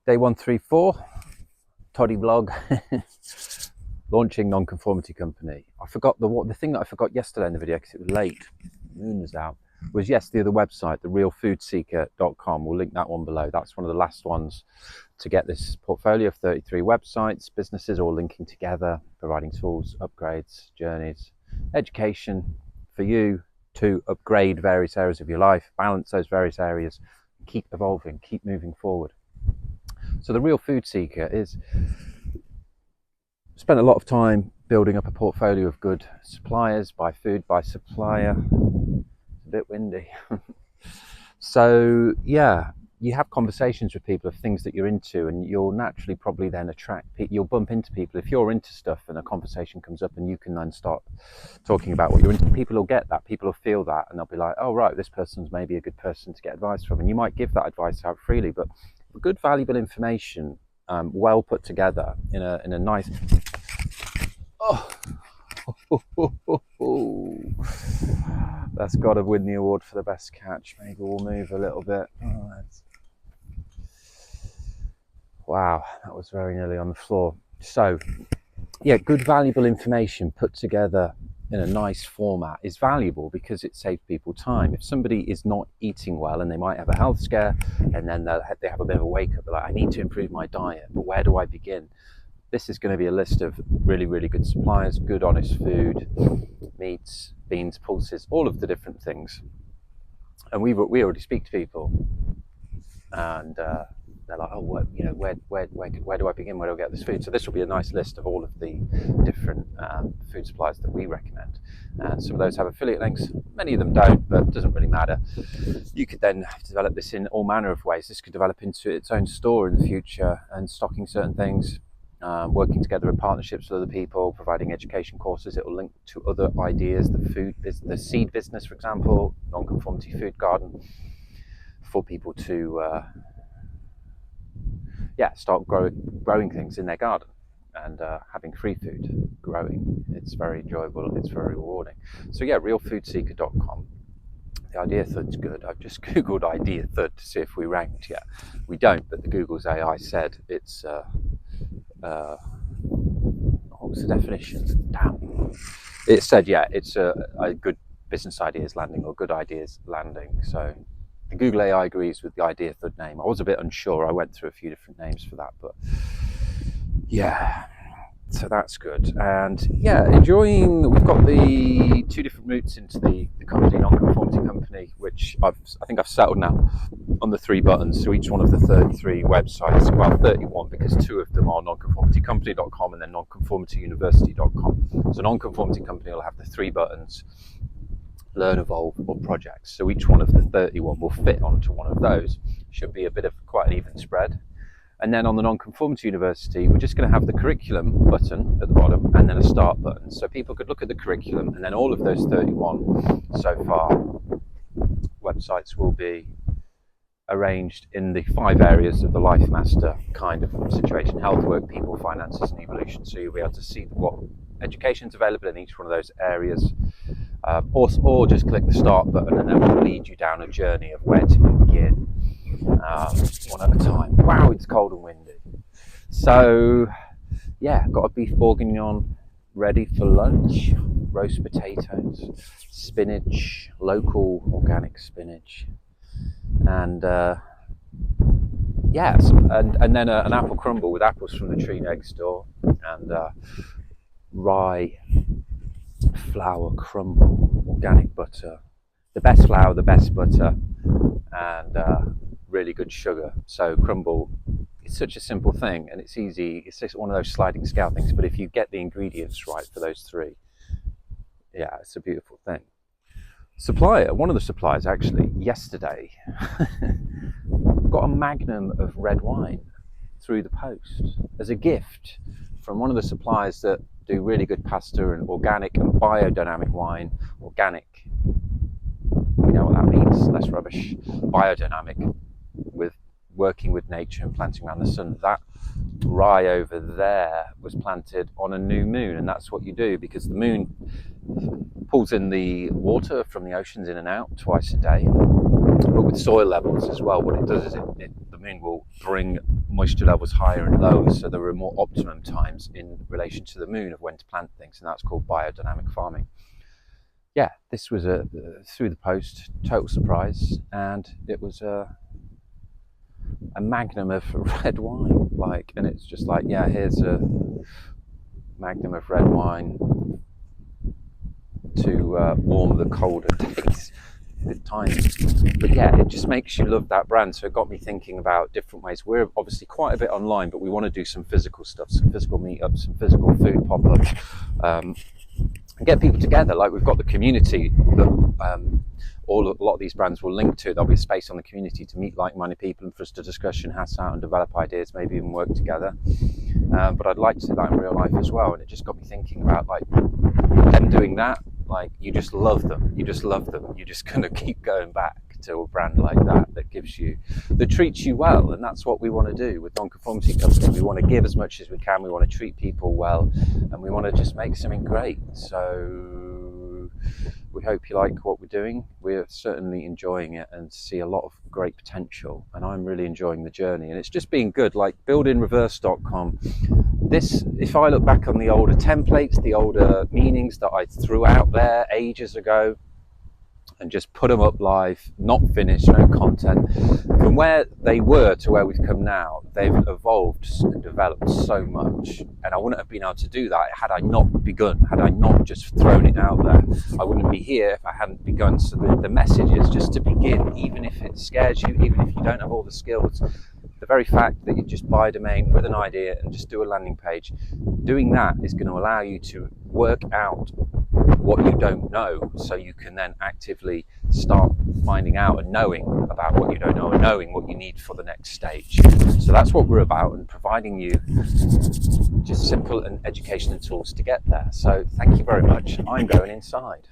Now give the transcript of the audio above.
Day 134, Toddy vlog. Launching non-conformity company. I forgot the thing that I forgot yesterday in the video because it was late. The moon was out. Was yes, the other website, therealfoodseeker.com. We'll link that one below. That's one of the last ones to get this portfolio of 33 websites, businesses all linking together, providing tools, upgrades, journeys, education for you to upgrade various areas of your life, balance those various areas, keep evolving, keep moving forward. So the Real Food Seeker is spent a lot of time building up a portfolio of good suppliers, by food, by supplier. It's a bit windy. So yeah, you have conversations with people of things that you're into, and you'll naturally probably then you'll bump into people. If you're into stuff and a conversation comes up and you can then start talking about what you're into, people will get that, people will feel that, and they'll be like, oh right, this person's maybe a good person to get advice from. And you might give that advice out freely, but good valuable information, well put together in a nice that's got to win the award for the best catch. Maybe we'll move a little bit. Wow, that was very nearly on the floor. So yeah, good valuable information put together in a nice format is valuable because it saves people time. If somebody is not eating well and they might have a health scare, and then they have a bit of a wake up, they're like, I need to improve my diet, but where do I begin? This is going to be a list of really, really good suppliers, good, honest food, meats, beans, pulses, all of the different things. And we already speak to people, and they're like, oh, where do I begin? Where do I get this food? So this will be a nice list of all of the different food suppliers that we recommend. Some of those have affiliate links, many of them don't, but it doesn't really matter. You could then develop this in all manner of ways. This could develop into its own store in the future and stocking certain things. Working together in partnerships with other people, providing education courses. It will link to other ideas, the seed business, for example, non-conformity food garden, for people to start growing things in their garden and having free food growing. It's very enjoyable, it's very rewarding. So yeah, realfoodseeker.com. The Idea Thud's good. I've just googled Idea Thud to see if we ranked yet. We don't, but the Google's AI said it's what was the definition? Damn. It said, yeah, it's a good business ideas landing or good ideas landing. So the Google AI agrees with the Idea Thud name. I was a bit unsure. I went through a few different names for that, but yeah, so that's good. And yeah, we've got the two different routes into the company, non-conformity company, which I think I've settled now on the 3 buttons. So each one of the 33 websites, well 31, because 2 of them are nonconformitycompany.com and then nonconformityuniversity.com. So nonconformity company will have the 3 buttons, learn, evolve, or projects. So each one of the 31 will fit onto one of those. Should be a bit of quite an even spread. And then on the Non-Conformity University, we're just going to have the curriculum button at the bottom and then a start button. So people could look at the curriculum, and then all of those 31 so far websites will be arranged in the 5 areas of the Life Master kind of situation: health, work, people, finances, and evolution. So you'll be able to see what education's available in each one of those areas. Or just click the start button, and then we'll lead you down a journey of where to begin. One at a time. Wow, it's cold and windy. So yeah, got a beef bourguignon ready for lunch, roast potatoes, spinach, local organic spinach, and and then an apple crumble with apples from the tree next door, and rye flour crumble, organic butter, the best flour, the best butter, and really good sugar. So crumble, it's such a simple thing, and it's easy. It's just one of those sliding scale things, but if you get the ingredients right for those 3, yeah, it's a beautiful thing. Supplier, one of the suppliers actually yesterday got a magnum of red wine through the post as a gift from one of the suppliers that do really good pasta and organic and biodynamic wine. Organic, you know what that means, less rubbish. Biodynamic, with working with nature and planting around the sun. That rye over there was planted on a new moon, and that's what you do because the moon pulls in the water from the oceans in and out twice a day, but with soil levels as well. What it does is the moon will bring moisture levels higher and lower, so there are more optimum times in relation to the moon of when to plant things, and that's called biodynamic farming. Yeah, this was a through the post, total surprise, and it was a magnum of red wine, and it's just like, yeah, here's a magnum of red wine to warm the colder days. Good times. But yeah, it just makes you love that brand. So it got me thinking about different ways. We're obviously quite a bit online, but we want to do some physical stuff, some physical meetups, some physical food pop-ups, and get people together. Like, we've got the community that a lot of these brands will link to. There'll be a space on the community to meet like-minded people and for us to discuss and hash out and develop ideas, maybe even work together. But I'd like to do that in real life as well. And it just got me thinking about them doing that. You just love them. You're just gonna keep going back to a brand like that treats you well. And that's what we want to do with Non-Conformity Company. We want to give as much as we can. We want to treat people well, and we want to just make something great. So we hope you like what we're doing. We're certainly enjoying it and see a lot of great potential, and I'm really enjoying the journey, and it's just been good. Buildingreverse.com, if I look back on the older templates, the older meanings that I threw out there ages ago and just put them up live, not finished, no content, from where they were to where we've come now, they've evolved and developed so much. And I wouldn't have been able to do that had I not begun, had I not just thrown it out there. I wouldn't be here if I hadn't begun. So the message is just to begin, even if it scares you, even if you don't have all the skills. The very fact that you just buy a domain with an idea and just do a landing page, doing that is going to allow you to work out what you don't know, so you can then actively start finding out and knowing about what you don't know and knowing what you need for the next stage. So that's what we're about, and providing you just simple and educational tools to get there. So thank you very much. I'm going inside.